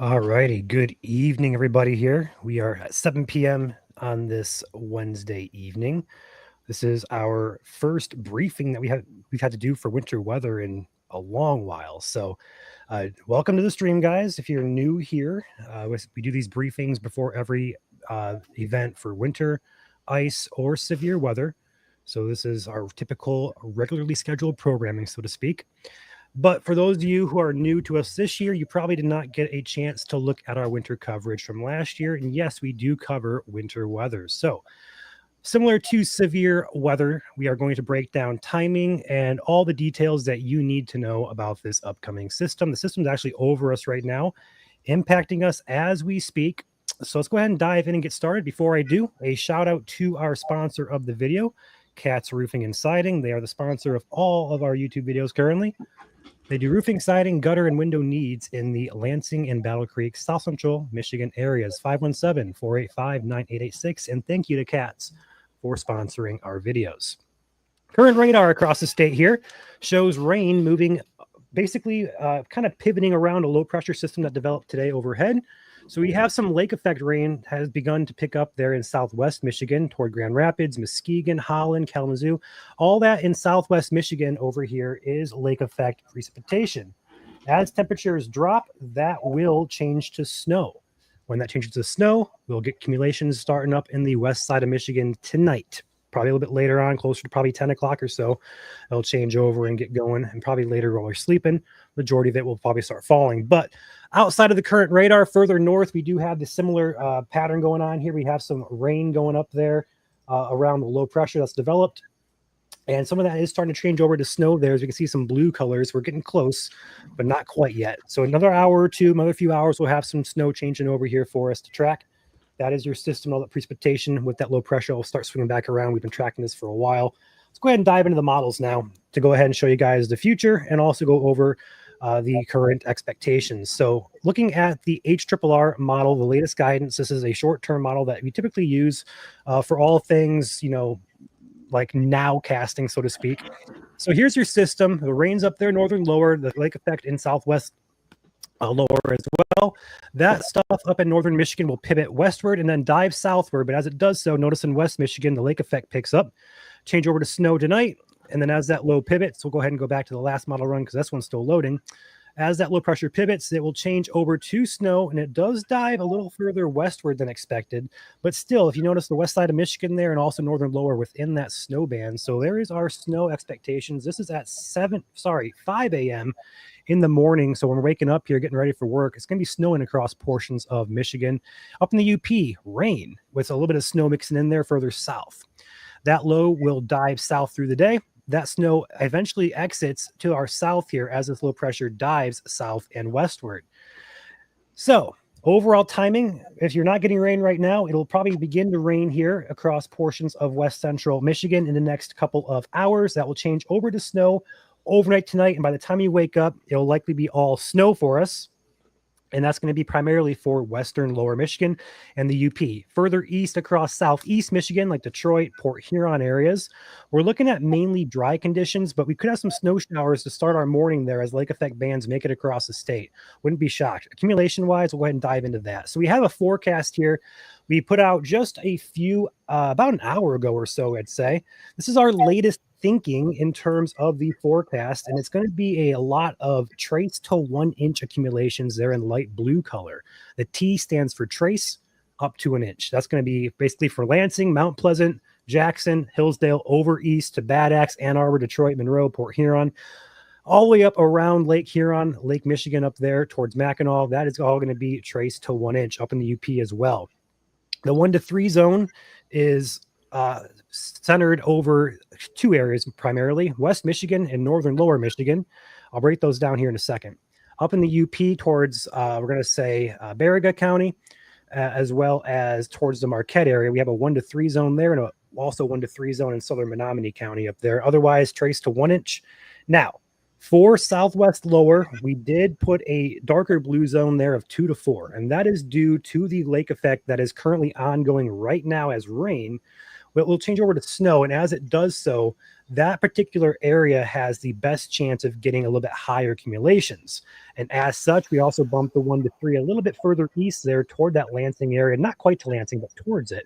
All righty. Good evening, everybody here. We are at 7 p.m. on this Wednesday evening. This is our first briefing that we've had to do for winter weather in a long while. So, welcome to the stream, guys. If you're new here, we do these briefings before every event for winter, ice, or severe weather. So, this is our typical regularly scheduled programming, so to speak. But for those of you who are new to us this year, you probably did not get a chance to look at our winter coverage from last year. And yes, we do cover winter weather. So, similar to severe weather, we are going to break down timing and all the details that you need to know about this upcoming system. The system is actually over us right now, impacting us as we speak. So, let's go ahead and dive in and get started. Before I do, a shout out to our sponsor of the video, Cat's Roofing and Siding. They are the sponsor of all of our YouTube videos currently. They do roofing, siding, gutter, and window needs in the Lansing and Battle Creek, South Central Michigan areas. 517-485-9886. And thank you to Cats for sponsoring our videos. Current radar across the state here shows rain moving, basically kind of pivoting around a low pressure system that developed today overhead. So we have some lake effect rain has begun to pick up there in southwest Michigan toward Grand Rapids, Muskegon, Holland, Kalamazoo. All that in southwest Michigan over here is lake effect precipitation. As temperatures drop, that will change to snow. When that changes to snow, we'll get accumulations starting up in the west side of Michigan tonight. Probably a little bit later on, closer to probably 10 o'clock or so, it'll change over and get going. And probably later while we're sleeping, majority of it will probably start falling. But outside of the current radar, further north, we do have the similar pattern going on here. We have some rain going up there around the low pressure that's developed. And some of that is starting to change over to snow there. As you can see, some blue colors. We're getting close, but not quite yet. So another hour or two, another few hours, we'll have some snow changing over here for us to track. That is your system, all that precipitation with that low pressure will start swinging back around. We've been tracking this for a while. Let's go ahead and dive into the models now to go ahead and show you guys the future and also go over the current expectations. So looking at the HRRR model, the latest guidance, this is a short-term model that we typically use for all things, like now casting, so to speak. So here's your system. The rain's up there, northern lower, the lake effect in southwest lower as well. That stuff up in northern Michigan will pivot westward and then dive southward. But as it does so, notice in west Michigan, the lake effect picks up, change over to snow tonight. And then as that low pivots, we'll go ahead and go back to the last model run because this one's still loading. As that low pressure pivots, it will change over to snow, and it does dive a little further westward than expected. But still, if you notice the west side of Michigan there and also northern lower within that snow band. So there is our snow expectations. This is at 5 a.m. in the morning. So when we're waking up here, getting ready for work, it's going to be snowing across portions of Michigan. Up in the UP, rain with a little bit of snow mixing in there further south. That low will dive south through the day. That snow eventually exits to our south here as this low pressure dives south and westward. So overall timing, if you're not getting rain right now, it'll probably begin to rain here across portions of west central Michigan in the next couple of hours. That will change over to snow overnight tonight. And by the time you wake up, it'll likely be all snow for us. And that's going to be primarily for western lower Michigan and the UP. Further east across southeast Michigan, like Detroit, Port Huron areas, we're looking at mainly dry conditions, but we could have some snow showers to start our morning there as lake effect bands make it across the state. Wouldn't be shocked. Accumulation-wise, we'll go ahead and dive into that. So we have a forecast here. We put out just a few, about an hour ago or so, I'd say. This is our latest thinking in terms of the forecast, and it's going to be a lot of trace to 1 inch accumulations there in light blue color. The T stands for trace up to 1 inch. That's going to be basically for Lansing, Mount Pleasant, Jackson, Hillsdale, over east to Bad Axe, Ann Arbor, Detroit, Monroe, Port Huron, all the way up around Lake Huron, Lake Michigan up there towards Mackinac. That is all going to be trace to 1 inch up in the UP as well. The 1 to 3 zone is centered over two areas primarily, West Michigan and northern lower Michigan. I'll break those down here in a second. Up in the UP towards, we're going to say Baraga County, as well as towards the Marquette area. We have a 1 to 3 zone there and also 1 to 3 zone in southern Menominee County up there. Otherwise, trace to 1 inch. Now, for southwest lower, we did put a darker blue zone there of 2 to 4, and that is due to the lake effect that is currently ongoing right now as rain, but it will change over to snow. And as it does so, that particular area has the best chance of getting a little bit higher accumulations. And as such, we also bumped the 1 to 3 a little bit further east there toward that Lansing area, not quite to Lansing, but towards it,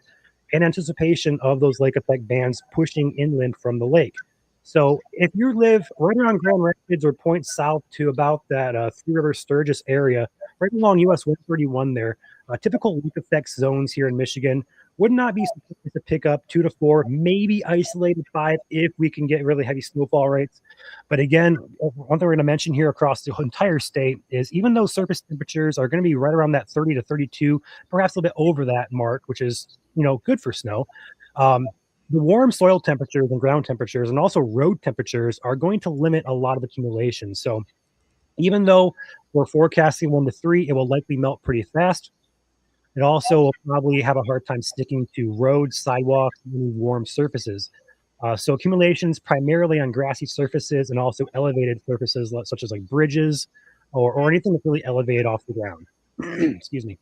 in anticipation of those lake effect bands pushing inland from the lake. So if you live right around Grand Rapids or point south to about that Three River Sturgis area, right along US 131 there, typical lake effects zones here in Michigan would not be surprised to pick up 2 to 4, maybe isolated 5 if we can get really heavy snowfall rates. But again, one thing we're going to mention here across the entire state is even though surface temperatures are going to be right around that 30 to 32, perhaps a little bit over that mark, which is, good for snow. The warm soil temperatures and ground temperatures and also road temperatures are going to limit a lot of accumulation. So even though we're forecasting 1 to 3, it will likely melt pretty fast. It also will probably have a hard time sticking to roads, sidewalks, and warm surfaces. So accumulations primarily on grassy surfaces and also elevated surfaces such as like bridges or anything that's really elevated off the ground. Excuse me.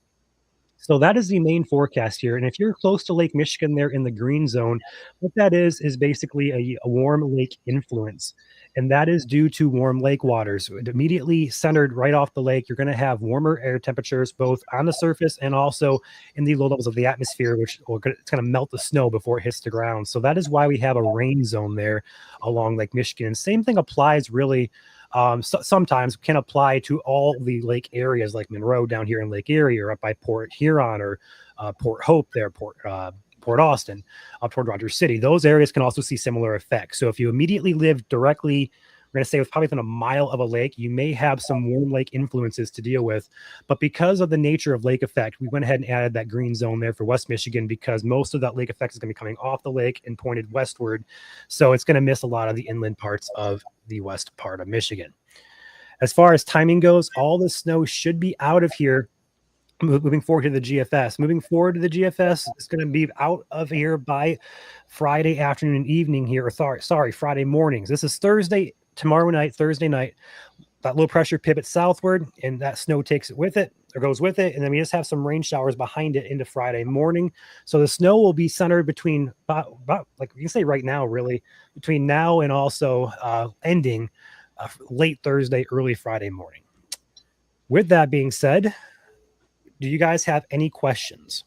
So that is the main forecast here. And if you're close to Lake Michigan there in the green zone, what that is basically a warm lake influence. And that is due to warm lake waters. Immediately centered right off the lake, you're going to have warmer air temperatures, both on the surface and also in the low levels of the atmosphere, which it's going to melt the snow before it hits the ground. So that is why we have a rain zone there along Lake Michigan. Same thing applies really sometimes can apply to all the lake areas like Monroe down here in Lake Erie or up by Port Huron or Port Hope there, Port Austin, up toward Rogers City. Those areas can also see similar effects. So if you immediately live directly, we're going to say it's probably within a mile of a lake, you may have some warm lake influences to deal with. But because of the nature of lake effect, we went ahead and added that green zone there for West Michigan because most of that lake effect is going to be coming off the lake and pointed westward. So it's going to miss a lot of the inland parts of the west part of Michigan. As far as timing goes, all the snow should be out of here moving forward to the GFS. Moving forward to the GFS, it's going to be out of here by Friday afternoon and evening here. Sorry, Friday mornings. This is Thursday night. That low pressure pivots southward, and that snow takes it with it or goes with it. And then we just have some rain showers behind it into Friday morning. So the snow will be centered between about like you can say right now, really between now and also ending late Thursday, early Friday morning. With that being said, do you guys have any questions?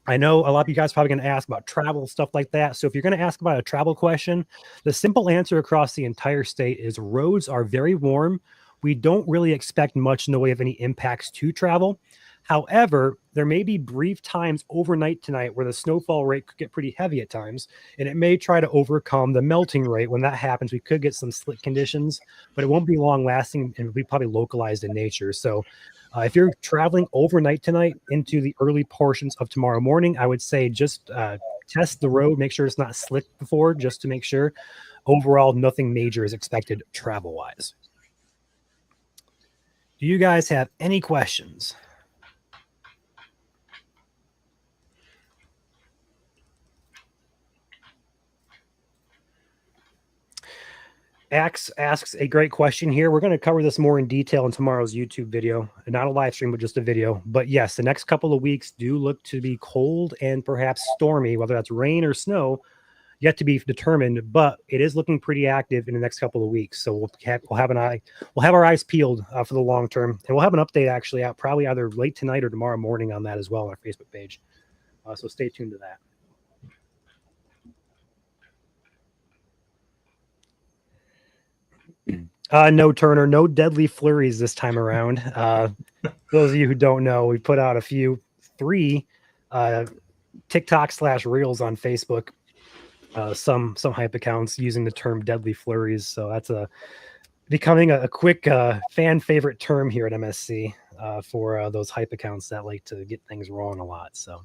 I know a lot of you guys are probably going to ask about travel, stuff like that. So if you're going to ask about a travel question, the simple answer across the entire state is roads are very warm. We don't really expect much in the way of any impacts to travel. However, there may be brief times overnight tonight where the snowfall rate could get pretty heavy at times, and it may try to overcome the melting rate. When that happens, we could get some slick conditions, but it won't be long lasting and it'll be probably localized in nature. So if you're traveling overnight tonight into the early portions of tomorrow morning, I would say just test the road, make sure it's not slick before, just to make sure. Overall, nothing major is expected travel-wise. Do you guys have any questions? Axe asks a great question here. We're going to cover this more in detail in tomorrow's YouTube video. Not a live stream, but just a video. But yes, the next couple of weeks do look to be cold and perhaps stormy, whether that's rain or snow, yet to be determined. But it is looking pretty active in the next couple of weeks. So we'll have our eyes peeled for the long term. And we'll have an update actually out probably either late tonight or tomorrow morning on that as well on our Facebook page. So stay tuned to that. No, Turner, no deadly flurries this time around. Those of you who don't know, we put out three TikTok/Reels on Facebook. Some hype accounts using the term deadly flurries. So that's becoming a quick fan favorite term here at MSC for those hype accounts that like to get things wrong a lot. So.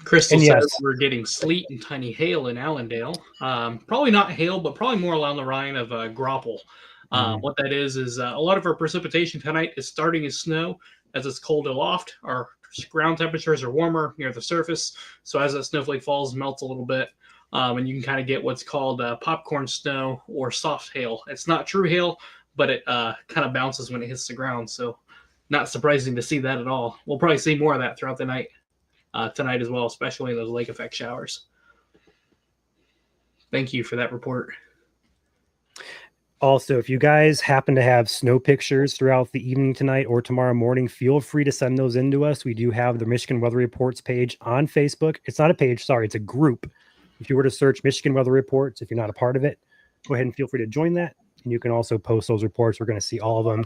Crystal says we're getting sleet and tiny hail in Allendale. Probably not hail, but probably more along the line of grapple. What that is a lot of our precipitation tonight is starting as snow as it's cold aloft. Our ground temperatures are warmer near the surface. So as that snowflake falls, melts a little bit. And you can kind of get what's called popcorn snow or soft hail. It's not true hail, but it kind of bounces when it hits the ground. So not surprising to see that at all. We'll probably see more of that throughout the night. tonight as well, especially in those lake effect showers. Thank you for that report. Also, if you guys happen to have snow pictures throughout the evening tonight or tomorrow morning, feel free to send those in to us. We do have the Michigan Weather Reports page on Facebook. It's not a page, sorry, it's a group. If you were to search Michigan Weather Reports, if you're not a part of it, go ahead and feel free to join that. And you can also post those reports. We're going to see all of them,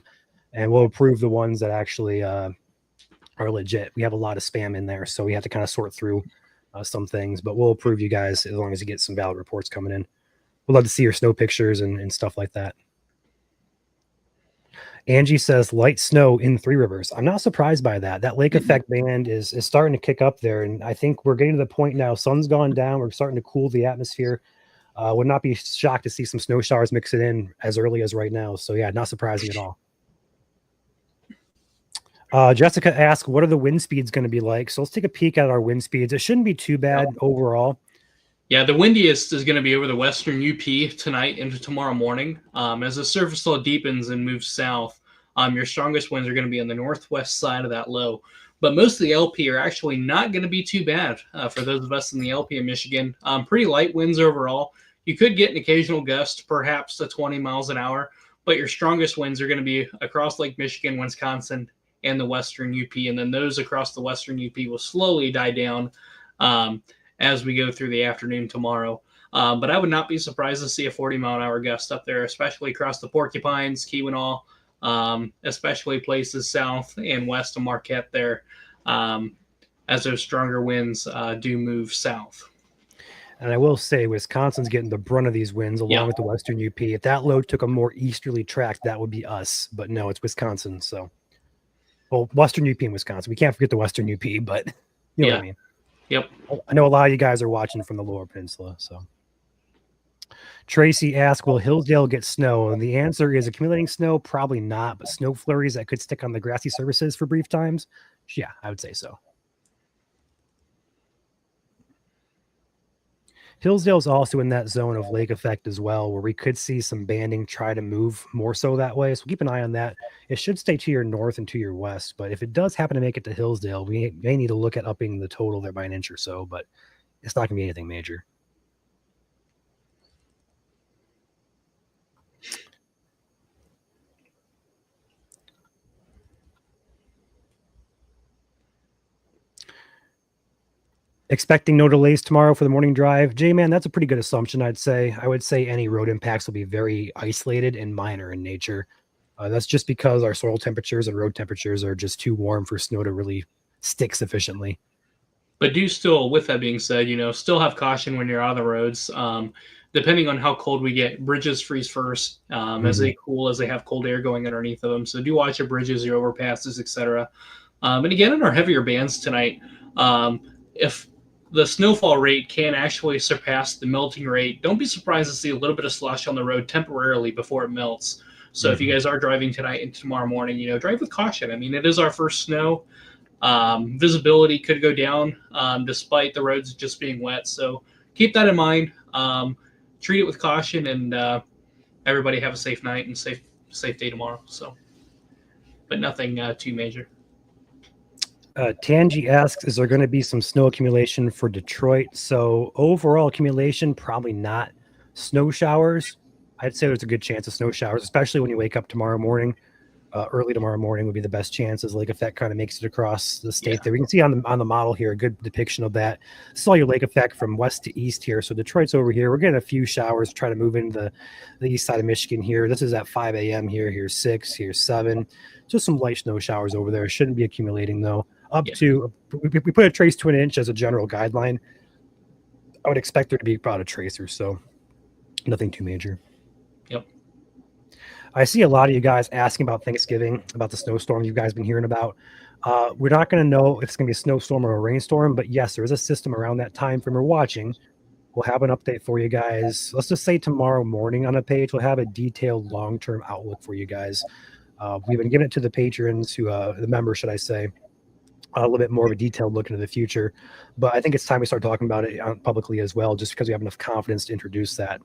and we'll approve the ones that actually are legit. We have a lot of spam in there, so we have to kind of sort through some things, but we'll approve you guys as long as you get some valid reports coming in. We'd love to see your snow pictures and stuff like that. Angie says light snow in Three Rivers. I'm not surprised by that. That lake effect band is starting to kick up there. And I think we're getting to the point now, sun's gone down. We're starting to cool the atmosphere. Would not be shocked to see some snow showers mix it in as early as right now. So yeah, not surprising at all. Jessica asked, what are the wind speeds going to be like? So let's take a peek at our wind speeds. It shouldn't be too bad overall. Yeah, the windiest is going to be over the western UP tonight into tomorrow morning. As the surface low deepens and moves south, your strongest winds are going to be on the northwest side of that low. But most of the LP are actually not going to be too bad for those of us in the LP of Michigan. Pretty light winds overall. You could get an occasional gust, perhaps to 20 miles an hour, but your strongest winds are going to be across Lake Michigan, Wisconsin, and the western UP. And then those across the western UP will slowly die down as we go through the afternoon tomorrow. But I would not be surprised to see a 40-mile-an-hour gust up there, especially across the Porcupines, Keweenaw, especially places south and west of Marquette there, as those stronger winds do move south. And I will say Wisconsin's getting the brunt of these winds along with the western UP. If that low took a more easterly track, that would be us. But no, it's Wisconsin. So, well, western UP and Wisconsin. We can't forget the western UP, but you know what I mean. Yep. I know a lot of you guys are watching from the Lower Peninsula. So Tracy asked, will Hillsdale get snow? And the answer is accumulating snow, probably not, but snow flurries that could stick on the grassy surfaces for brief times. Yeah, I would say so. Hillsdale's also in that zone of lake effect as well, where we could see some banding try to move more so that way. So keep an eye on that. It should stay to your north and to your west, but if it does happen to make it to Hillsdale, we may need to look at upping the total there by an inch or so, but it's not going to be anything major. Expecting no delays tomorrow for the morning drive. J-Man, that's a pretty good assumption, I'd say. I would say any road impacts will be very isolated and minor in nature. That's just because our soil temperatures and road temperatures are just too warm for snow to really stick sufficiently. But do still, with that being said, still have caution when you're on the roads. Depending on how cold we get, bridges freeze first as they cool, as they have cold air going underneath of them. So do watch your bridges, your overpasses, etc. And again, in our heavier bands tonight, if the snowfall rate can actually surpass the melting rate, don't be surprised to see a little bit of slush on the road temporarily before it melts. So if you guys are driving tonight and tomorrow morning, drive with caution. I mean, it is our first snow. Visibility could go down despite the roads just being wet. So keep that in mind. Treat it with caution, and everybody have a safe night and safe day tomorrow. So, but nothing too major. Tangi asks, is there going to be some snow accumulation for Detroit? So overall accumulation, probably not. Snow showers, I'd say there's a good chance of snow showers, especially when you wake up tomorrow morning. Early tomorrow morning would be the best chance as lake effect kind of makes it across the state there. We can see on the model here a good depiction of that. This is all your lake effect from west to east here. So Detroit's over here. We're getting a few showers to try to move into the east side of Michigan here. This is at 5 a.m. here. Here's 6. Here's 7. Just some light snow showers over there. Shouldn't be accumulating though. Up to we put a trace to an inch as a general guideline. I would expect there to be about a trace or so. Nothing too major. Yep. I see a lot of you guys asking about Thanksgiving, about the snowstorm you've guys been hearing about. We're not going to know if it's going to be a snowstorm or a rainstorm, but yes, there is a system around that time frame we're watching. We'll have an update for you guys. Let's just say tomorrow morning on a page, we'll have a detailed long-term outlook for you guys. We've been giving it to the patrons, the members, should I say, a little bit more of a detailed look into the future. But I think it's time we start talking about it publicly as well, just because we have enough confidence to introduce that.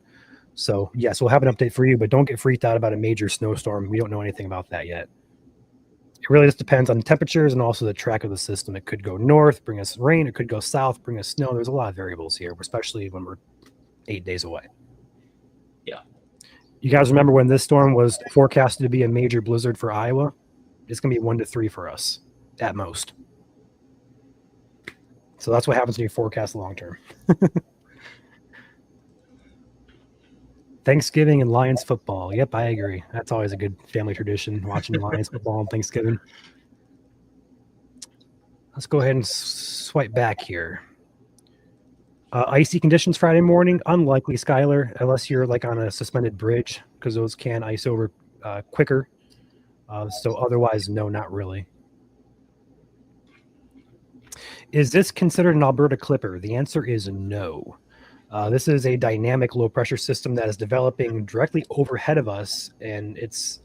So, yes, we'll have an update for you, but don't get freaked out about a major snowstorm. We don't know anything about that yet. It really just depends on temperatures and also the track of the system. It could go north, bring us rain. It could go south, bring us snow. There's a lot of variables here, especially when we're 8 days away. Yeah. You guys remember when this storm was forecasted to be a major blizzard for Iowa? It's going to be 1 to 3 for us at most. So that's what happens when you forecast long term. Thanksgiving and Lions football. Yep, I agree. That's always a good family tradition, watching Lions football on Thanksgiving. Let's go ahead and swipe back here. Icy conditions Friday morning. Unlikely, Skylar, unless you're like on a suspended bridge, because those can ice over quicker. So otherwise, no, not really. Is this considered an Alberta Clipper? The answer is no. This is a dynamic low pressure system that is developing directly overhead of us, and it's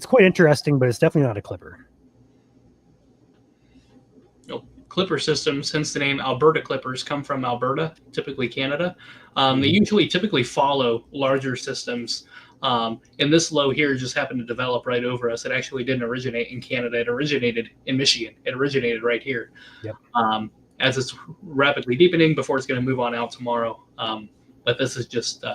quite interesting, but it's definitely not a Clipper. Clipper systems, hence the name Alberta Clippers, come from Alberta, typically Canada. They usually typically follow larger systems. And this low here just happened to develop right over us. It actually didn't originate in Canada. It originated in Michigan. It originated right here. Yep. As it's rapidly deepening before it's going to move on out tomorrow. But this is just,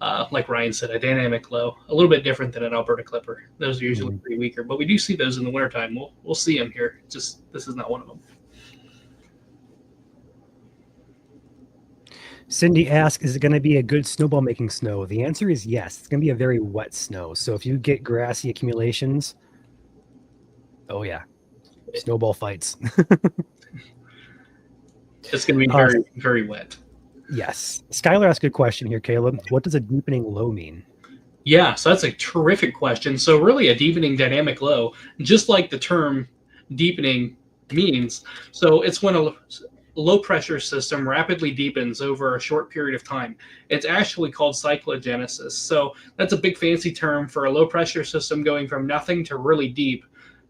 like Ryan said, a dynamic low, a little bit different than an Alberta Clipper. Those are usually pretty weaker, but we do see those in the wintertime. We'll see them here. Just this is not one of them. Cindy asks, is it going to be a good snowball making snow? The answer is yes. It's going to be a very wet snow. So if you get grassy accumulations, oh yeah, snowball fights. It's going to be very, very wet. Yes. Skylar asked a good question here, Caleb. What does a deepening low mean? Yeah, so that's a terrific question. So really a deepening dynamic low, just like the term deepening means. So it's when a low pressure system rapidly deepens over a short period of time. It's actually called cyclogenesis. So that's a big fancy term for a low pressure system going from nothing to really deep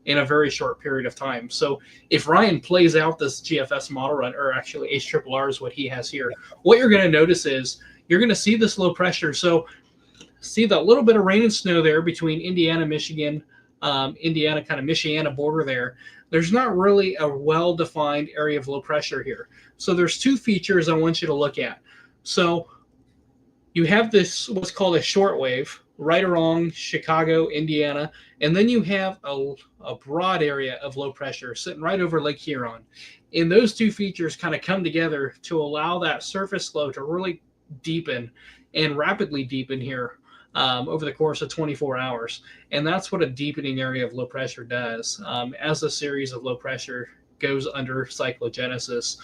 in a very short period of time. So if Ryan plays out this GFS model run, or actually HRRR is what he has here, what you're going to notice is you're going to see this low pressure. So see that little bit of rain and snow there between Indiana, Michigan, Indiana, kind of Michiana border there. There's not really a well-defined area of low pressure here. So there's two features I want you to look at. So you have this, what's called a short wave, right along Chicago, Indiana, and then you have a broad area of low pressure sitting right over Lake Huron. And those two features kind of come together to allow that surface flow to really deepen and rapidly deepen here over the course of 24 hours. And that's what a deepening area of low pressure does. As a series of low pressure goes under cyclogenesis.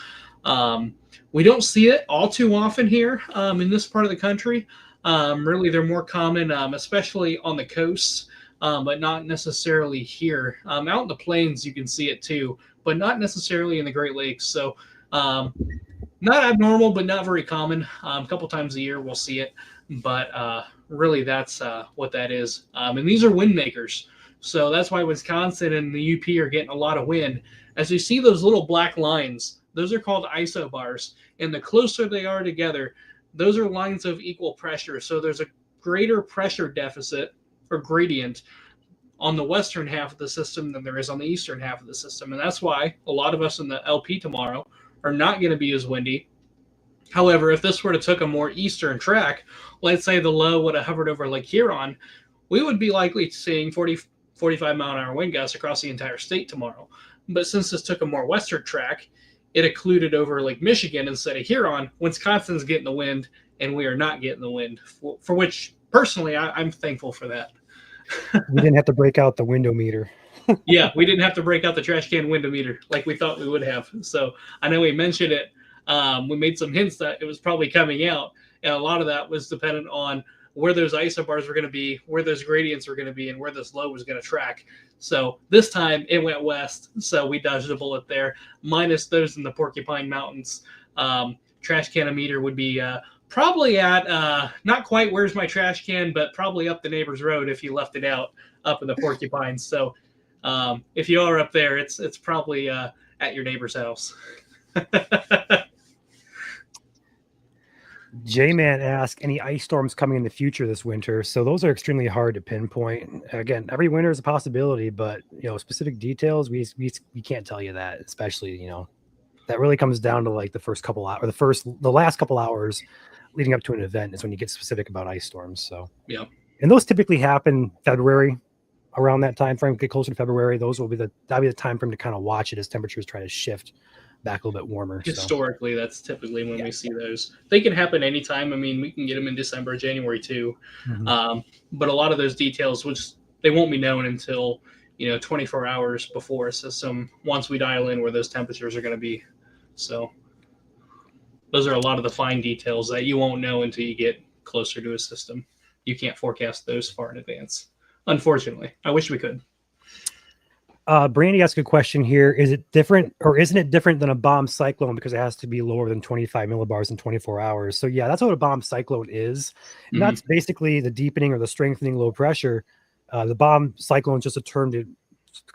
We don't see it all too often here in this part of the country. Really, they're more common, especially on the coasts, but not necessarily here. Out in the plains, you can see it too, but not necessarily in the Great Lakes. So not abnormal, but not very common. A couple times a year, we'll see it. But really, that's what that is. And these are wind makers. So that's why Wisconsin and the UP are getting a lot of wind. As you see those little black lines, those are called isobars. And the closer they are together, those are lines of equal pressure. So there's a greater pressure deficit or gradient on the western half of the system than there is on the eastern half of the system. And that's why a lot of us in the LP tomorrow are not going to be as windy. However, if this were to took a more eastern track, let's say the low would have hovered over Lake Huron, we would be likely seeing 40, 45 mile an hour wind gusts across the entire state tomorrow. But since this took a more western track, it occluded over Lake Michigan instead of Huron. Wisconsin's getting the wind, and we are not getting the wind, for which, personally, I'm thankful for that. We didn't have to break out the window meter. Yeah, we didn't have to break out the trash can window meter like we thought we would have. So I know we mentioned it. We made some hints that it was probably coming out, and a lot of that was dependent on where those isobars were going to be, where those gradients were going to be, and where this low was going to track. So this time it went west, so we dodged a bullet there, minus those in the Porcupine Mountains. Trash can meter would be probably at not quite where's my trash can, but probably up the neighbor's road if you left it out up in the Porcupines. So if you are up there, it's probably at your neighbor's house. J-Man asked, any ice storms coming in the future this winter? So those are extremely hard to pinpoint. Again, every winter is a possibility, but specific details we can't tell you that. Especially that really comes down to like the first couple hours, or the last couple hours leading up to an event is when you get specific about ice storms. So yeah, and those typically happen February, around that time frame. Get closer to February, that'll be the time frame to kind of watch it as temperatures try to shift back a little bit warmer. historically, that's typically when we see those. They can happen anytime. I mean, we can get them in December, January too. Mm-hmm. But a lot of those details, which they won't be known until 24 hours before a system, once we dial in where those temperatures are going to be. So those are a lot of the fine details that you won't know until you get closer to a system. You can't forecast those far in advance, unfortunately. I wish we could. Brandy asked a question here. Is it different, or isn't it different than a bomb cyclone because it has to be lower than 25 millibars in 24 hours? So yeah, that's what a bomb cyclone is. And that's basically the deepening or the strengthening low pressure. The bomb cyclone is just a term to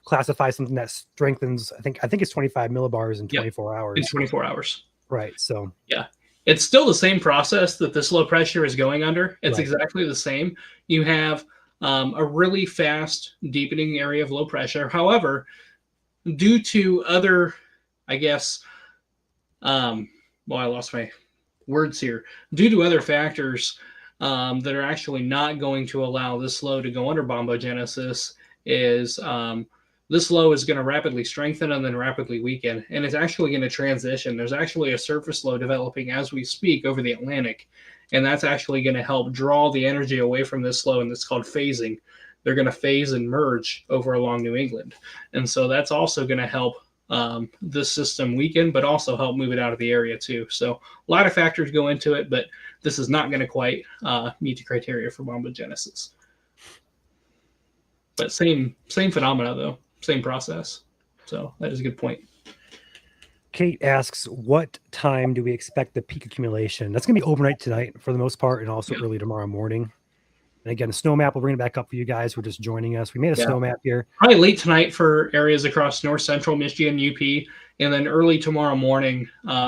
classify something that strengthens. I think it's 25 millibars in 24 hours. In 24 hours. Right. So yeah, it's still the same process that this low pressure is going under. It's exactly the same. You have a really fast deepening area of low pressure. However, due to other, I guess, I lost my words here. Due to other factors that are actually not going to allow this low to go under bombogenesis, is this low is going to rapidly strengthen and then rapidly weaken. And it's actually going to transition. There's actually a surface low developing as we speak over the Atlantic. And that's actually going to help draw the energy away from this low, and it's called phasing. They're going to phase and merge over along New England. And so that's also going to help this system weaken, but also help move it out of the area too. So a lot of factors go into it, but this is not going to quite meet the criteria for bombogenesis. But same phenomena, though. Same process. So that is a good point. Kate asks, what time do we expect the peak accumulation? That's going to be overnight tonight for the most part, and also early tomorrow morning. And again, a snow map, we'll bring it back up for you guys who are just joining us. We made a snow map here. Probably late tonight for areas across north central Michigan, UP, and then early tomorrow morning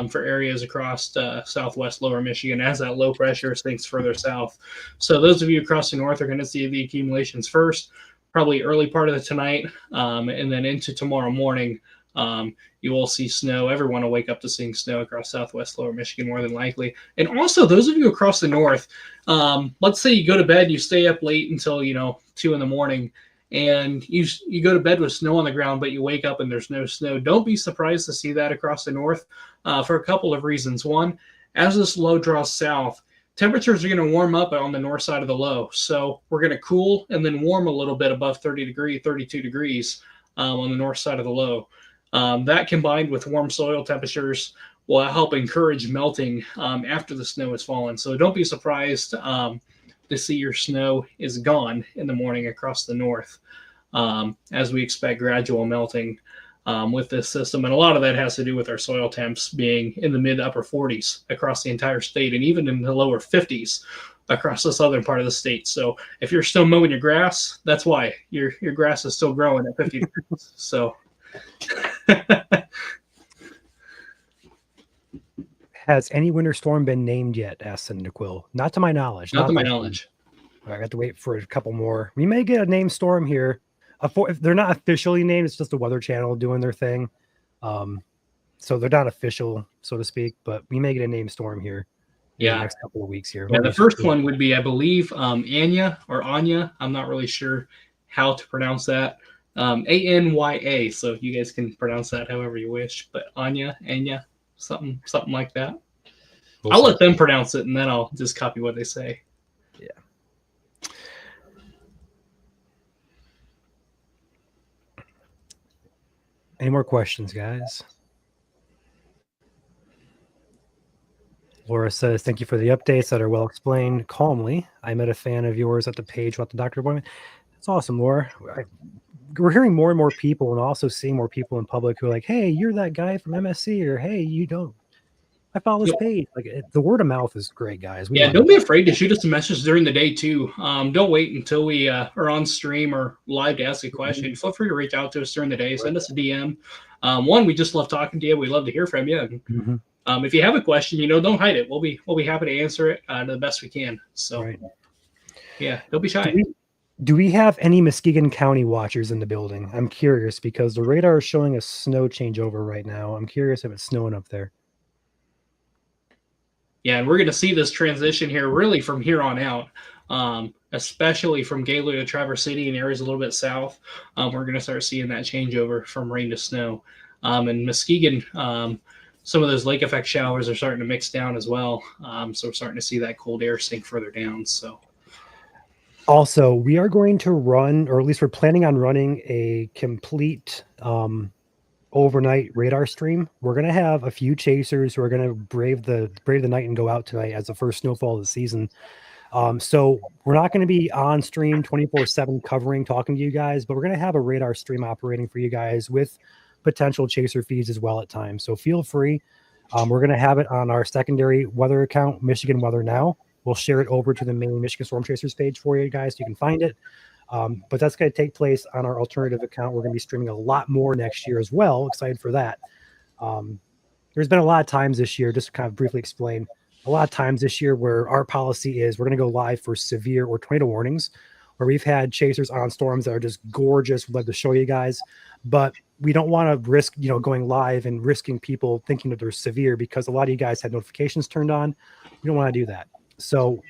for areas across southwest lower Michigan as that low pressure sinks further south. So those of you across the north are going to see the accumulations first, probably early part of the tonight, and then into tomorrow morning. You will see snow. Everyone will wake up to seeing snow across southwest lower Michigan more than likely. And also those of you across the north, let's say you go to bed, you stay up late until 2 in the morning, and you go to bed with snow on the ground, but you wake up and there's no snow. Don't be surprised to see that across the north for a couple of reasons. One, as this low draws south, temperatures are going to warm up on the north side of the low. So we're going to cool and then warm a little bit above 32 degrees on the north side of the low. That combined with warm soil temperatures will help encourage melting after the snow has fallen. So don't be surprised to see your snow is gone in the morning across the north as we expect gradual melting with this system. And a lot of that has to do with our soil temps being in the mid upper 40s across the entire state, and even in the lower 50s across the southern part of the state. So if you're still mowing your grass, that's why your grass is still growing at 50 degrees. So has any winter storm been named yet? Asked Senator Quill. Not to my knowledge. Not to my knowledge. I have to wait for a couple more. We may get a named storm here. If they're not officially named, it's just the Weather Channel doing their thing. So they're not official, so to speak, but we may get a named storm here in the next couple of weeks here. Yeah, the first one would be, I believe, Anya or Anya. I'm not really sure how to pronounce that. Anya, so you guys can pronounce that however you wish, but Anya, something like that. I'll let them pronounce it, and then I'll just copy what they say. Yeah. Any more questions, guys? Laura says, thank you for the updates that are well explained calmly. I met a fan of yours at the page about the doctor appointment. That's awesome, Laura. We're hearing more and more people, and also seeing more people in public who are like, hey, you're that guy from MSC, or hey, you don't. I follow this page. Like the word of mouth is great, guys. Don't be afraid to shoot us a message during the day too. Don't wait until we are on stream or live to ask a question. Mm-hmm. Feel free to reach out to us during the day. Send us a DM. One, we just love talking to you. We love to hear from you. And if you have a question, don't hide it. We'll be happy to answer it to the best we can. So, Right. yeah, don't be shy. Do we have any Muskegon County watchers in the building? I'm curious because the radar is showing a snow changeover right now. I'm curious if it's snowing up there. Yeah, and we're going to see this transition here really from here on out, especially from Gaylord to Traverse City and areas a little bit south. We're going to start seeing that changeover from rain to snow. And Muskegon, some of those lake effect showers are starting to mix down as well. So we're starting to see that cold air sink further down. So. Also, we are going to run, or at least we're planning on running, a complete overnight radar stream. We're going to have a few chasers who are going to brave the night and go out tonight as the first snowfall of the season. So we're not going to be on stream 24/7 covering, talking to you guys, but we're going to have a radar stream operating for you guys with potential chaser feeds as well at times. So feel free. We're going to have it on our secondary weather account, Michigan Weather Now. We'll share it over to the main Michigan Storm Chasers page for you guys so you can find it. But that's going to take place on our alternative account. We're going to be streaming a lot more next year as well. Excited for that. There's been a lot of times this year, just to kind of briefly explain, a lot of times this year where our policy is we're going to go live for severe or tornado warnings, where we've had chasers on storms that are just gorgeous. We'd love to show you guys, but we don't want to risk, going live and risking people thinking that they're severe because a lot of you guys had notifications turned on. We don't want to do that. So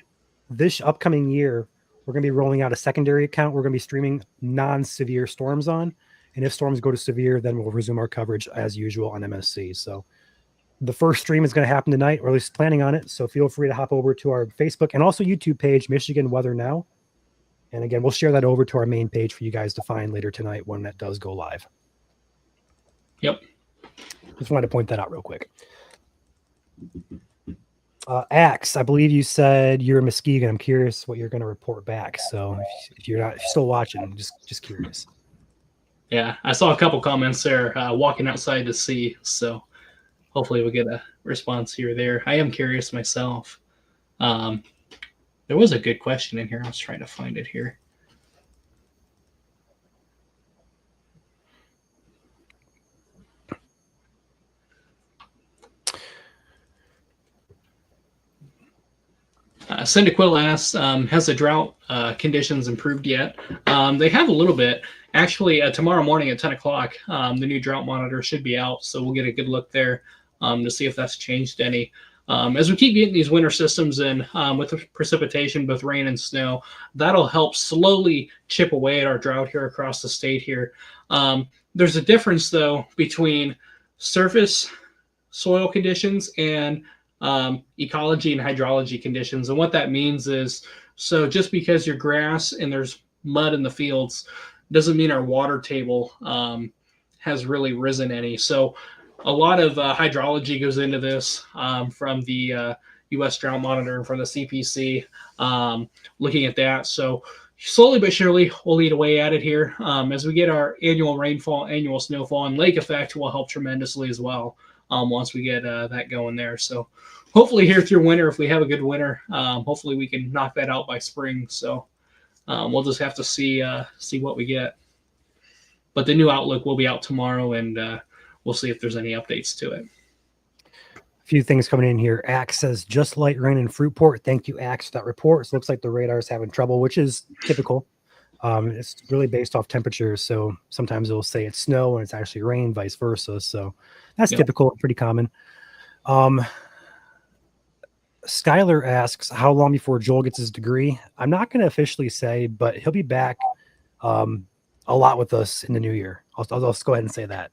this upcoming year, we're going to be rolling out a secondary account. We're going to be streaming non-severe storms on. And if storms go to severe, then we'll resume our coverage as usual on MSC. So the first stream is going to happen tonight, or at least planning on it. So feel free to hop over to our Facebook and also YouTube page, Michigan Weather Now. And again, we'll share that over to our main page for you guys to find later tonight when that does go live. Yep. Just wanted to point that out real quick. Axe, I believe you said you're in Muskegon. I'm curious what you're going to report back. So if you're still watching, just curious. Yeah, I saw a couple comments there walking outside to see. So hopefully we'll get a response here or there. I am curious myself. There was a good question in here. I was trying to find it here. Cyndaquil asks, has the drought conditions improved yet? They have a little bit. Actually, tomorrow morning at 10 o'clock, the new drought monitor should be out, so we'll get a good look there to see if that's changed any. As we keep getting these winter systems in with the precipitation, both rain and snow, that'll help slowly chip away at our drought here across the state here. There's a difference, though, between surface soil conditions and ecology and hydrology conditions. And what that means is, so just because you're grass and there's mud in the fields doesn't mean our water table has really risen any. So a lot of hydrology goes into this from the U.S. Drought Monitor and from the CPC looking at that. So slowly but surely, we'll eat away at it here. As we get our annual rainfall, annual snowfall, and lake effect will help tremendously as well once we get that going there. So hopefully here through winter, if we have a good winter, hopefully we can knock that out by spring. So we'll just have to see what we get. But the new outlook will be out tomorrow, and we'll see if there's any updates to it. A few things coming in here. Axe says, just light rain in Fruitport. Thank you, Axe, for that report. So it looks like the radar is having trouble, which is typical. It's really based off temperatures. So sometimes it'll say it's snow and it's actually rain, vice versa. So that's typical, pretty common. Skylar asks, how long before Joel gets his degree? I'm not going to officially say, but he'll be back a lot with us in the new year. I'll just go ahead and say that.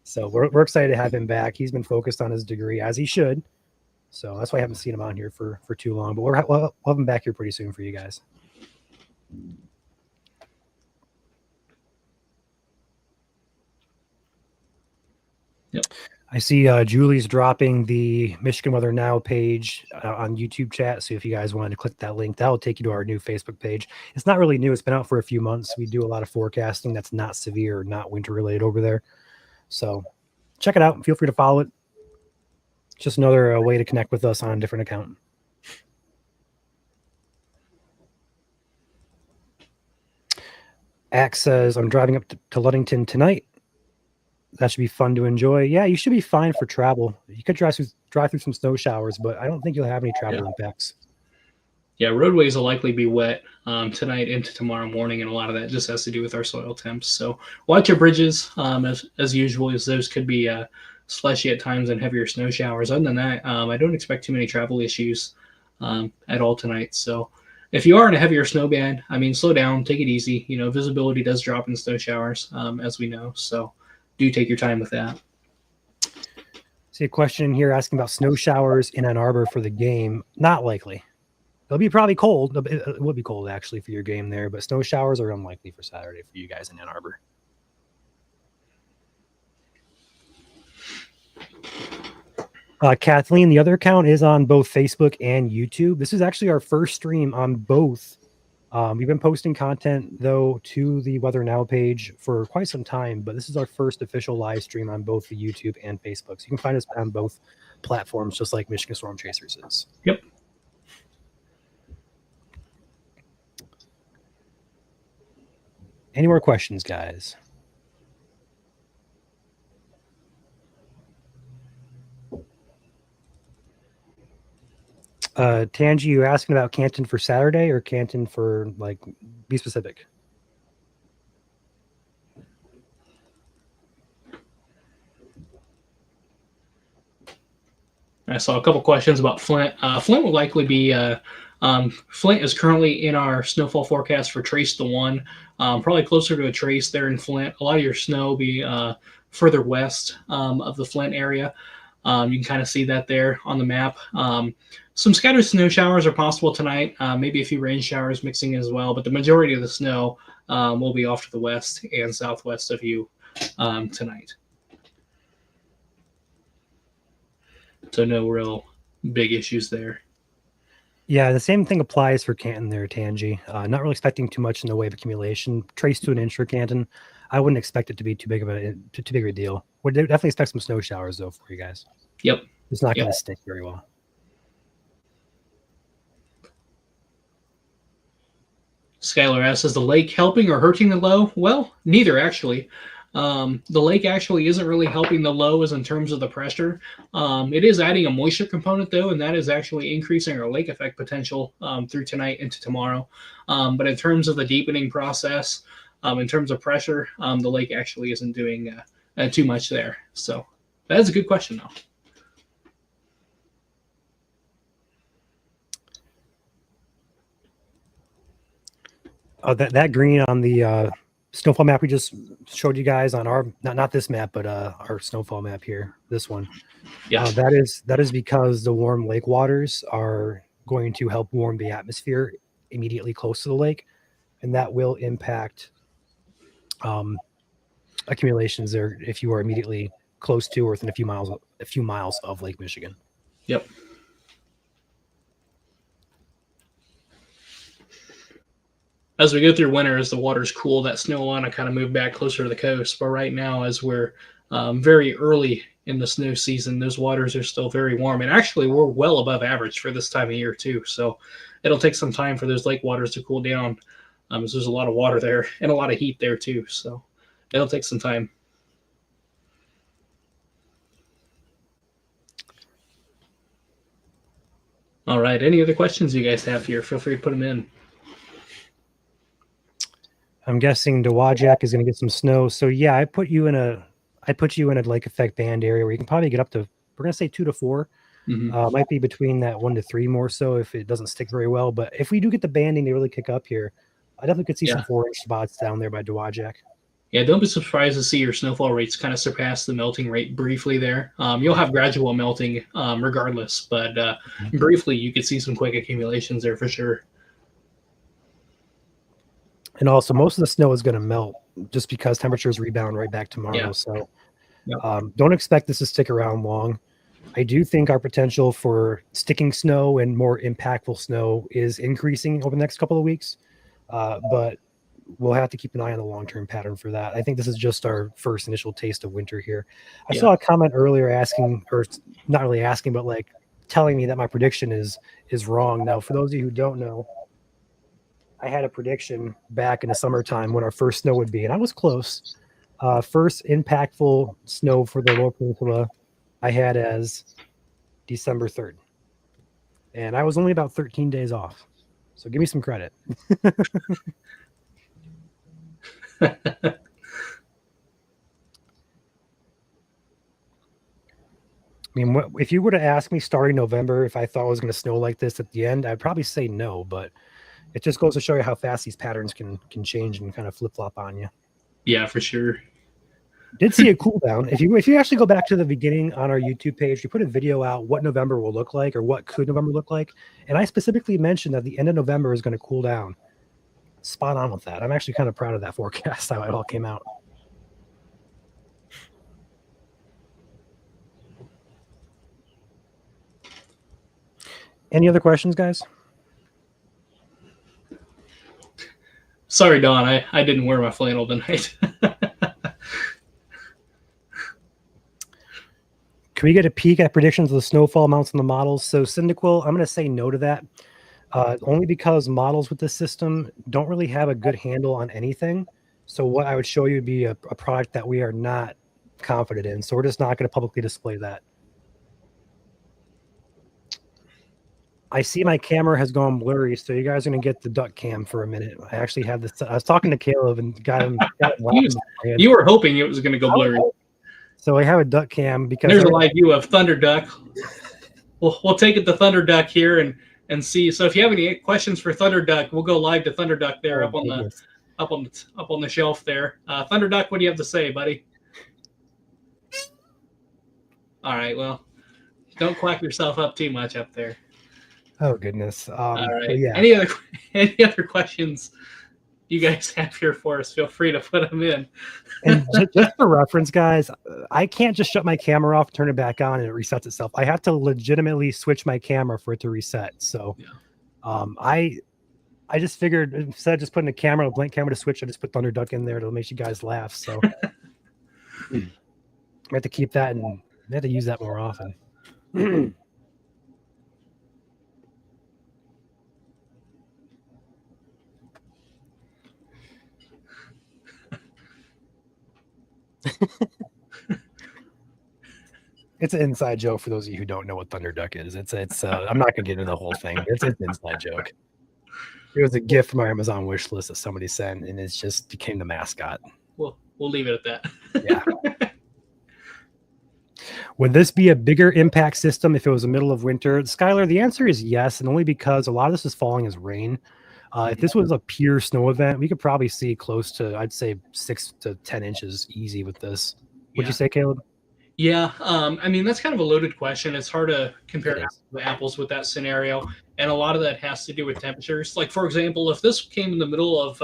So we're excited to have him back. He's been focused on his degree, as he should. So that's why I haven't seen him on here for too long. But we'll have him back here pretty soon for you guys. Yep. I see Julie's dropping the Michigan Weather Now page on YouTube chat. So if you guys wanted to click that link, that'll take you to our new Facebook page. It's not really new. It's been out for a few months. We do a lot of forecasting that's not severe or not winter related over there. So check it out. Feel free to follow it. It's just another way to connect with us on a different account. Axe says, I'm driving up to Ludington tonight. That should be fun to enjoy. Yeah, you should be fine for travel. You could drive through some snow showers, but I don't think you'll have any travel impacts. Yeah, roadways will likely be wet tonight into tomorrow morning, and a lot of that just has to do with our soil temps. So watch your bridges as usual, as those could be slushy at times and heavier snow showers. Other than that, I don't expect too many travel issues at all tonight. So if you are in a heavier snow band, I mean, slow down, take it easy. You know, visibility does drop in snow showers, as we know. So do take your time with that. See a question here asking about snow showers in Ann Arbor for the game. Not likely. It'll be probably cold. It will be cold actually for your game there, but snow showers are unlikely for Saturday for you guys in Ann Arbor. Kathleen, the other account is on both Facebook and YouTube. This is actually our first stream on both. We've been posting content, though, to the Weather Now page for quite some time, but this is our first official live stream on both the YouTube and Facebook. So you can find us on both platforms, just like Michigan Storm Chasers is. Yep. Any more questions, guys? Tangi, you asking about Canton for Saturday or Canton for, like, be specific? I saw a couple questions about Flint. Flint will likely be Flint is currently in our snowfall forecast for trace to 1, probably closer to a trace there in Flint. A lot of your snow will be further west of the Flint area. You can kind of see that there on the map. Some scattered snow showers are possible tonight, maybe a few rain showers mixing as well, but the majority of the snow will be off to the west and southwest of you tonight. So no real big issues there. Yeah, the same thing applies for Canton there, Tangi. Not really expecting too much in the way of accumulation. Trace to an inch for Canton. I wouldn't expect it to be too big of a deal. Would definitely expect some snow showers though for you guys. Yep. It's not going to stick very well. Skylar asks, is the lake helping or hurting the low? Well, neither actually. The lake actually isn't really helping the low as in terms of the pressure. It is adding a moisture component though, and that is actually increasing our lake effect potential through tonight into tomorrow. But in terms of the deepening process, in terms of pressure, the lake actually isn't doing too much there. So that is a good question though. That green on the snowfall map we just showed you guys on our not this map, but our snowfall map here, this one. Yeah, that is because the warm lake waters are going to help warm the atmosphere immediately close to the lake, and that will impact accumulations there if you are immediately close to or within a few miles of Lake Michigan. Yep. As we go through winter, as the water's cool, that snow line will kind of move back closer to the coast. But right now, as we're very early in the snow season, those waters are still very warm. And actually, we're well above average for this time of year, too. So it'll take some time for those lake waters to cool down. As there's a lot of water there and a lot of heat there, too. So it'll take some time. All right. Any other questions you guys have here? Feel free to put them in. I'm guessing Dowagiac is going to get some snow. So yeah, I put you in a lake effect band area where you can probably get up to, we're going to say 2 to 4. Mm-hmm. Might be between that 1 to 3 more so if it doesn't stick very well. But if we do get the banding to really kick up here, I definitely could see some 4-inch spots down there by Dowagiac. Yeah, don't be surprised to see your snowfall rates kind of surpass the melting rate briefly there. You'll have gradual melting regardless, but briefly you could see some quick accumulations there for sure. And also, most of the snow is going to melt just because temperatures rebound right back tomorrow. Yeah. So don't expect this to stick around long. I do think our potential for sticking snow and more impactful snow is increasing over the next couple of weeks. But we'll have to keep an eye on the long-term pattern for that. I think this is just our first initial taste of winter here. I saw a comment earlier asking, or not really asking, but like telling me that my prediction is wrong. Now, for those of you who don't know, I had a prediction back in the summertime when our first snow would be, and I was close. First impactful snow for the Lower Peninsula I had as December 3rd. And I was only about 13 days off. So give me some credit. I mean, if you were to ask me starting November if I thought it was going to snow like this at the end, I'd probably say no, but it just goes to show you how fast these patterns can change and kind of flip-flop on you. Yeah, for sure. Did see a cool down. If you actually go back to the beginning on our YouTube page, we put a video out what November will look like, or what could November look like. And I specifically mentioned that the end of November is going to cool down. Spot on with that. I'm actually kind of proud of that forecast, how it all came out. Any other questions, guys? Sorry, Don, I didn't wear my flannel tonight. Can we get a peek at predictions of the snowfall amounts in the models? So Cyndaquil, I'm going to say no to that, only because models with this system don't really have a good handle on anything. So what I would show you would be a product that we are not confident in. So we're just not going to publicly display that. I see my camera has gone blurry, so you guys are going to get the duck cam for a minute. I actually had this. I was talking to Caleb and got him you were hoping it was going to go blurry. So I have a duck cam because there's a live view of Thunder Duck. We'll take it to Thunder Duck here and see. So if you have any questions for Thunder Duck, we'll go live to Thunder Duck there up on the shelf there. Thunder Duck, what do you have to say, buddy? All right, well, don't quack yourself up too much up there. Oh goodness! All right. Yeah. Any other questions you guys have here for us? Feel free to put them in. And just for reference, guys, I can't just shut my camera off, turn it back on, and it resets itself. I have to legitimately switch my camera for it to reset. So, yeah. I just figured instead of just putting a blank camera to switch, I just put Thunder Duck in there to make you guys laugh. So, I have to keep that and I have to use that more often. It's an inside joke for those of you who don't know what Thunder Duck is. It's I'm not gonna get into the whole thing. It's an inside joke. It was a gift from our Amazon wish list that somebody sent, and it's just became the mascot. We'll leave it at that. Yeah. Would this be a bigger impact system if it was the middle of winter? Skylar, the answer is yes, and only because a lot of this is falling as rain. If this was a pure snow event, we could probably see close to, I'd say, 6 to 10 inches easy with this. Would you say, Caleb? Yeah. I mean, that's kind of a loaded question. It's hard to compare apples with that scenario. And a lot of that has to do with temperatures. Like, for example, if this came in the middle of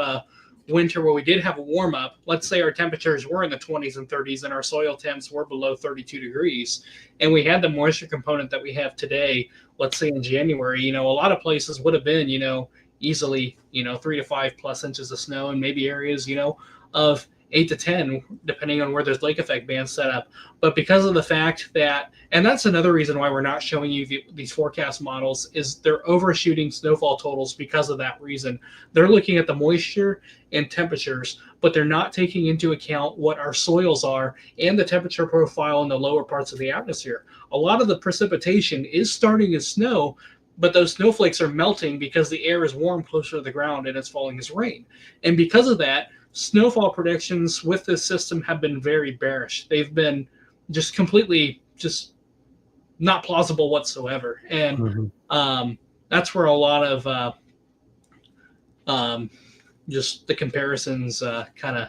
winter where we did have a warm up, let's say our temperatures were in the 20s and 30s and our soil temps were below 32 degrees, and we had the moisture component that we have today, let's say in January, a lot of places would have been, easily, 3 to 5 plus inches of snow, and maybe areas, of 8 to 10, depending on where there's lake effect bands set up. But because of the fact that, and that's another reason why we're not showing you these forecast models, is they're overshooting snowfall totals because of that reason. They're looking at the moisture and temperatures, but they're not taking into account what our soils are and the temperature profile in the lower parts of the atmosphere. A lot of the precipitation is starting as snow, but those snowflakes are melting because the air is warm closer to the ground and it's falling as rain. And because of that, snowfall predictions with this system have been very bearish. They've been just completely just not plausible whatsoever. And that's where a lot of just the comparisons kind of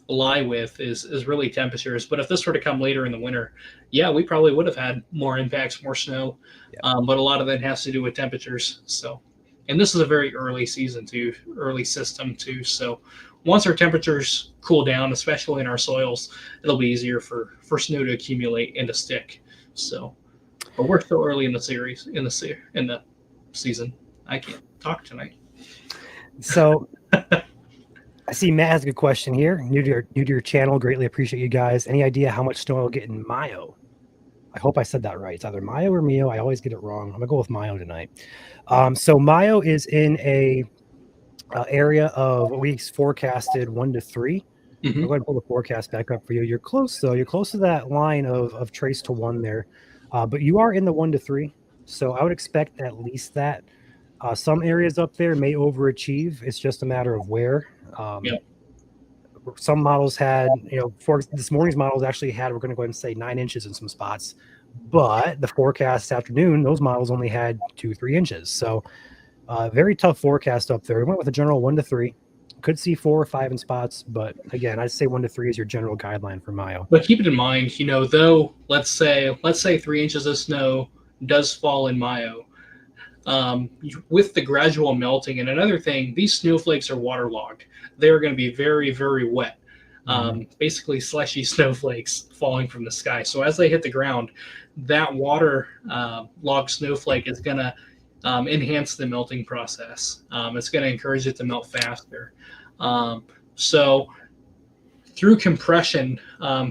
lie with is really temperatures. But if this were to come later in the winter, yeah, we probably would have had more impacts, more snow. Yeah. But a lot of that has to do with temperatures. So, and this is a very early season too, early system too. So once our temperatures cool down, especially in our soils, it'll be easier for snow to accumulate and to stick. So, but we're still early in the series, in the season. I can't talk tonight. So I see Matt has a good question here. New to your channel. Greatly appreciate you guys. Any idea how much snow I'll get in Mayo? I hope I said that right. It's either Mayo or Mio. I always get it wrong. I'm gonna go with Mayo tonight. So Mayo is in a area of what we forecasted 1 to 3. Mhm. I'll go ahead and pull the forecast back up for you. You're close, though. You're close to that line of trace to 1 there. But you are in the 1 to 3. So I would expect at least that. Some areas up there may overachieve. It's just a matter of where. Yep. Some models had, for this morning's models actually had, we're going to go ahead and say 9 inches in some spots. But the forecast this afternoon, those models only had 2-3 inches. So very tough forecast up there. We went with a general 1 to 3. Could see 4 or 5 in spots, but again, I'd say 1 to 3 is your general guideline for Mayo. But keep it in mind, though, let's say 3 inches of snow does fall in Mayo. With the gradual melting, and another thing, these snowflakes are waterlogged. They're going to be very, very wet. Basically slushy snowflakes falling from the sky. So as they hit the ground, that water logged snowflake is going to enhance the melting process. It's going to encourage it to melt faster. So through compression,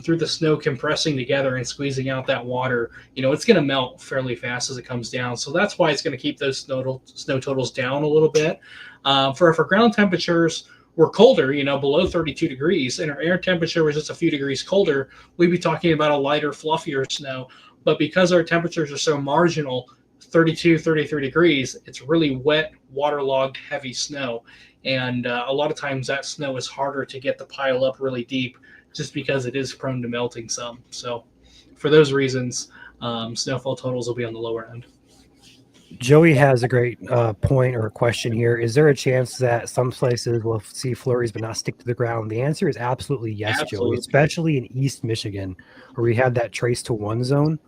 through the snow compressing together and squeezing out that water, it's going to melt fairly fast as it comes down. So that's why it's going to keep those snow totals down a little bit. For ground temperatures were colder, below 32 degrees, and our air temperature was just a few degrees colder, we'd be talking about a lighter, fluffier snow. But because our temperatures are so marginal, 32, 33 degrees, it's really wet, waterlogged, heavy snow. And a lot of times that snow is harder to get to pile up really deep just because it is prone to melting some. So for those reasons, snowfall totals will be on the lower end. Joey has a great point or a question here. Is there a chance that some places will see flurries but not stick to the ground? The answer is absolutely yes, Absolutely. Joey, especially in East Michigan where we have that trace to 1 zone.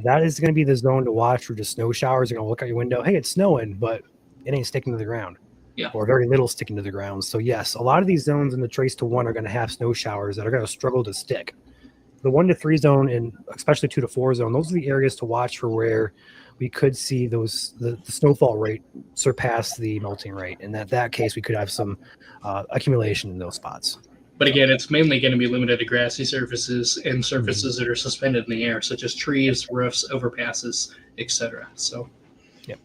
That is going to be the zone to watch for just snow showers. You're going to look out your window. Hey, it's snowing, but it ain't sticking to the ground. Yeah. Or very little sticking to the ground. So yes, a lot of these zones in the trace to 1 are going to have snow showers that are going to struggle to stick. The 1 to 3 zone and especially 2 to 4 zone, those are the areas to watch for where we could see the snowfall rate surpass the melting rate. And that case, we could have some accumulation in those spots. But again, it's mainly going to be limited to grassy surfaces and surfaces that are suspended in the air, such as trees, roofs, overpasses, etc. So, yep.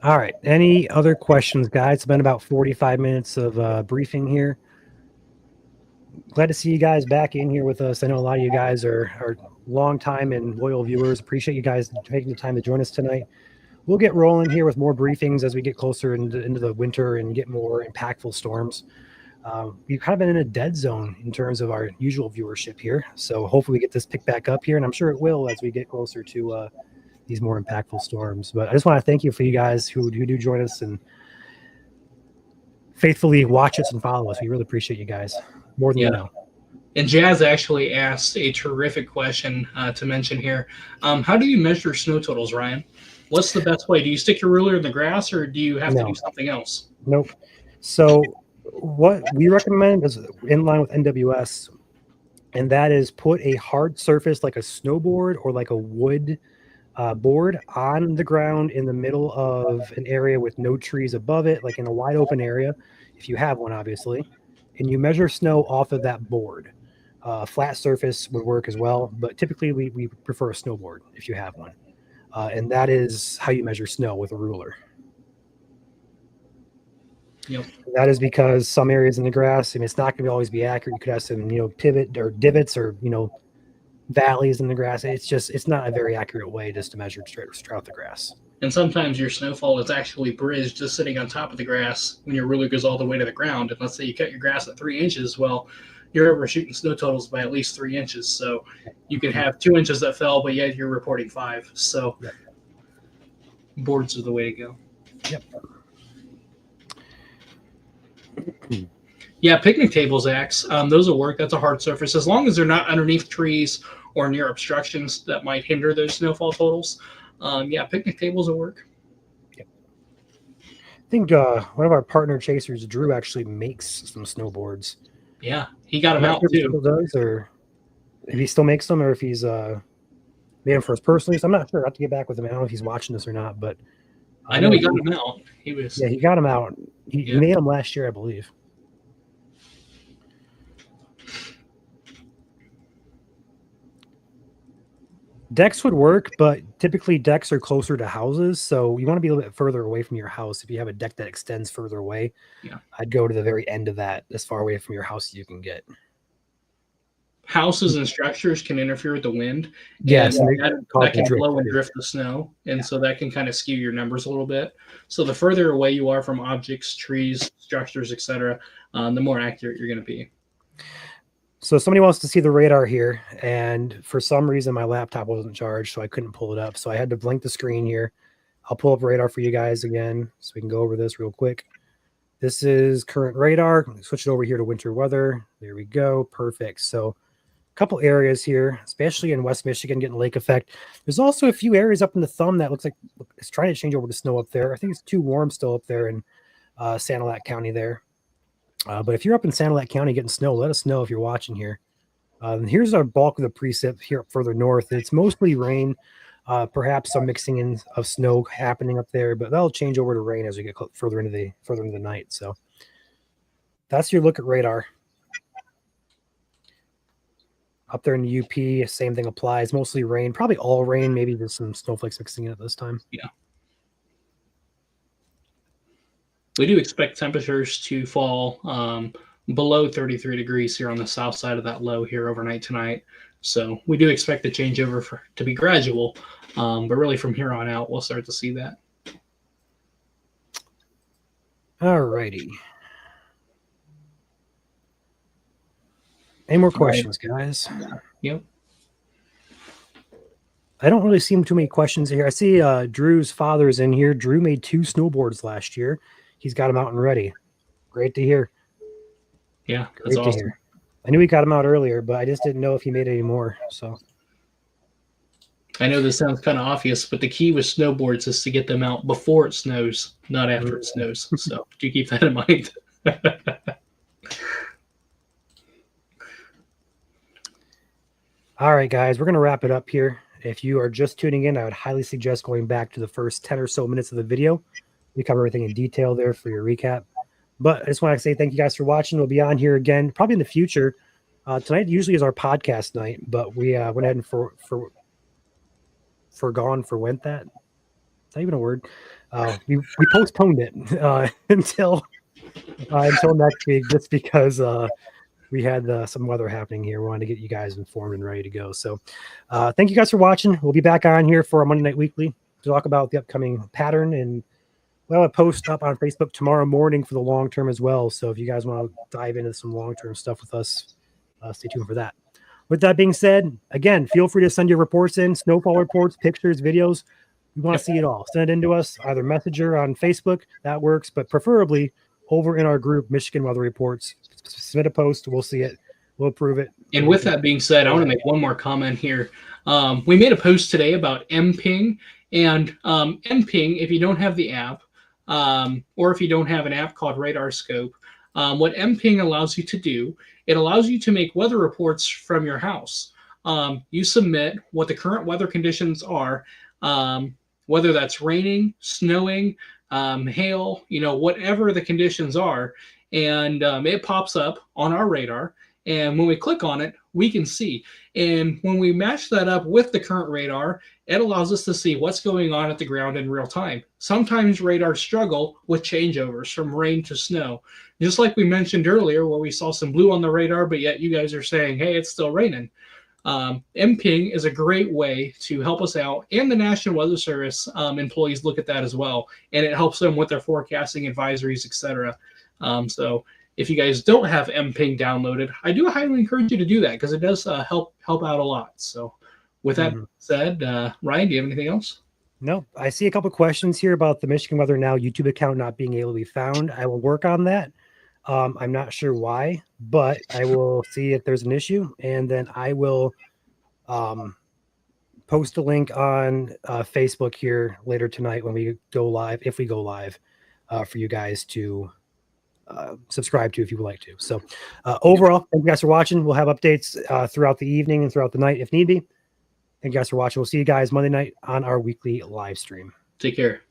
All right. Any other questions, guys? It's been about 45 minutes of briefing here. Glad to see you guys back in here with us. I know a lot of you guys are long time and loyal viewers. Appreciate you guys taking the time to join us tonight. We'll get rolling here with more briefings as we get closer into the winter and get more impactful storms. We've kind of been in a dead zone in terms of our usual viewership here. So hopefully we get this picked back up here, and I'm sure it will as we get closer to these more impactful storms. But I just want to thank you for you guys who do join us and faithfully watch us and follow us. We really appreciate you guys more than you know. And Jazz actually asked a terrific question to mention here. How do you measure snow totals, Ryan? What's the best way? Do you stick your ruler in the grass, or do you have to do something else? Nope. So what we recommend is in line with NWS, and that is put a hard surface like a snowboard or like a wood board on the ground in the middle of an area with no trees above it, like in a wide open area, if you have one, obviously, and you measure snow off of that board. Flat surface would work as well, but typically we prefer a snowboard if you have one. And that is how you measure snow with a ruler. Yep. That is because some areas in the grass, it's not going to always be accurate. You could have some, pivot or divots or, valleys in the grass. It's not a very accurate way just to measure straight out the grass. And sometimes your snowfall is actually bridged just sitting on top of the grass when your ruler goes all the way to the ground. And let's say you cut your grass at 3 inches. Well, you're overshooting snow totals by at least 3 inches. So you could have 2 inches that fell, but yet you're reporting 5. So boards are the way to go. Yep. Yeah, picnic tables, Axe. Those will work. That's a hard surface. As long as they're not underneath trees or near obstructions that might hinder those snowfall totals. Picnic tables will work. Yep. I think one of our partner chasers, Drew, actually makes some snowboards. Yeah, he got them out too. Still does, or if he still makes them, or if he's made them for us personally. So I'm not sure. I have to get back with him. I don't know if he's watching this or not, but I know he got them out. He got them out. He made them last year, I believe. Decks would work, but typically decks are closer to houses, so you want to be a little bit further away from your house. If you have a deck that extends further away, Yeah. I'd go to the very end of that, as far away from your house as you can get. Houses and structures can interfere with the wind, Yes, and and that can drift blow and too. drift the snow, and so that can kind of skew your numbers a little bit. So the further away you are from objects, trees, structures, etc., the more accurate you're going to be. So somebody wants to see the radar here, and for some reason my laptop wasn't charged, so I couldn't pull it up. So I had to blink the screen here. I'll pull up radar for you guys again, so we can go over this real quick. This is current radar. Switch it over here to winter weather. There we go. Perfect. So a couple areas here, especially in West Michigan, getting lake effect. There's also a few areas up in the thumb that looks like it's trying to change over to snow up there. I think it's too warm still up there in Sanilac County there. But if you're up in Sanilac County getting snow, let us know if you're watching here. Here's our bulk of the precip here up further north. It's mostly rain, perhaps some mixing in of snow happening up there, but that'll change over to rain as we get further into the night. So that's your look at radar. Up there in the UP, same thing applies. Mostly rain, probably all rain. Maybe there's some snowflakes mixing in at this time. Yeah. We do expect temperatures to fall below 33 degrees here on the south side of that low here overnight tonight. So we do expect the changeover to be gradual, but really from here on out, we'll start to see that. All righty. Any more questions, guys? Yep. I don't really see too many questions here. I see Drew's father's in here. Drew made 2 snowboards last year. He's got them out and ready. Great to hear. Yeah, that's Great to awesome. hear. I knew he got them out earlier, but I just didn't know if he made any more. So I know this sounds kind of obvious, but the key with snowboards is to get them out before it snows, not after it snows. So do keep that in mind. All right, guys, we're going to wrap it up here. If you are just tuning in, I would highly suggest going back to the first 10 or so minutes of the video. We cover everything in detail there for your recap. But I just want to say thank you guys for watching. We'll be on here again, probably in the future. Tonight usually is our podcast night, but we went ahead and forwent that. Is that even a word? We postponed it until next week, just because we had some weather happening here. We wanted to get you guys informed and ready to go. So thank you guys for watching. We'll be back on here for our Monday Night Weekly to talk about the upcoming pattern, and we'll have a post up on Facebook tomorrow morning for the long term as well. So if you guys want to dive into some long term stuff with us, stay tuned for that. With that being said, again, feel free to send your reports in, snowfall reports, pictures, videos. We want to see it all. Send it in to us, either Messenger on Facebook, that works, but preferably over in our group, Michigan Weather Reports. Submit a post, we'll see it, we'll approve it. And with that being said, I want to make one more comment here. We made a post today about MPing, and MPing, if you don't have the app, or if you don't have an app called Radar Scope, what MPing allows you to do, it allows you to make weather reports from your house. You submit what the current weather conditions are, whether that's raining, snowing, hail, whatever the conditions are, and it pops up on our radar. And when we click on it, we can see. And when we match that up with the current radar, it allows us to see what's going on at the ground in real time. Sometimes radars struggle with changeovers from rain to snow. Just like we mentioned earlier, where we saw some blue on the radar, but yet you guys are saying, hey, it's still raining. MPing is a great way to help us out, and the National Weather Service employees look at that as well, and it helps them with their forecasting advisories, etc. So if you guys don't have MPing downloaded, I do highly encourage you to do that, because it does help out a lot. So with that said, Ryan, do you have anything else? No, I see a couple questions here about the Michigan Weather Now YouTube account not being able to be found. I will work on that. I'm not sure why, but I will see if there's an issue, and then I will post a link on Facebook here later tonight when we go live, if we go live, for you guys to subscribe to if you would like to. So overall, thank you guys for watching. We'll have updates throughout the evening and throughout the night if need be. Thank you guys for watching. We'll see you guys Monday night on our weekly live stream. Take care.